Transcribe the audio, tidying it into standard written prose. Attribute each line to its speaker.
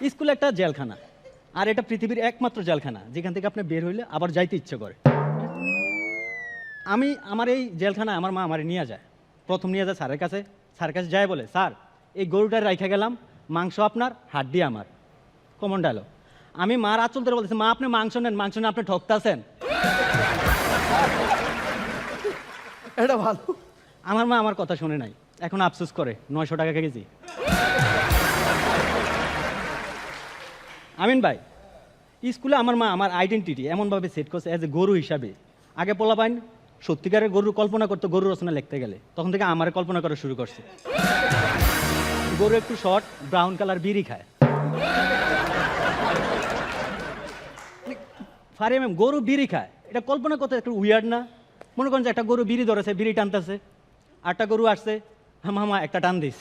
Speaker 1: স্কুলে একটা জেলখানা, আর এটা পৃথিবীর একমাত্র জেলখানা যেখান থেকে আপনি বের হইলে আবার যাইতে ইচ্ছে করে। আমার এই জেলখানায় আমার মা আমার নিয়ে যায়, প্রথম নিয়ে যায় স্যারের কাছে। স্যারের কাছে যায় বলে, স্যার এই গরুটার রাইখা গেলাম, মাংস আপনার, হাড্ডি আমার। Common dialogue. আমি মার আঁচল ধরে বলতেছি, মা আপনি মাংস নেন, মাংস নেন, আপনি ঠকতাছেন।
Speaker 2: এটা ভালো।
Speaker 1: আমার মা আমার কথা শুনে নাই, এখন আফসোস করে 900 টাকা কেজি। আমিন ভাই, স্কুলে আমার মা আমার আইডেন্টিটি এমনভাবে সেট করছে অ্যাজ এ গরু হিসাবে। আগে পোলাপাইন সত্যিকারের গরুর কল্পনা করতো গরু রচনা লিখতে গেলে, তখন থেকে আমার কল্পনা করা শুরু করছে। গরু একটু শর্ট, ব্রাউন কালার, বিড়ি খায়। ফারে ম্যাম, গরু বিড়ি খায়, এটা কল্পনা করতে একটু উইয়ার্ড না? মনে করেন যে একটা গরু বিড়ি ধরেছে, বিড়ি টানতেছে, আটটা গরু আসছে, মামা একটা টান দিস।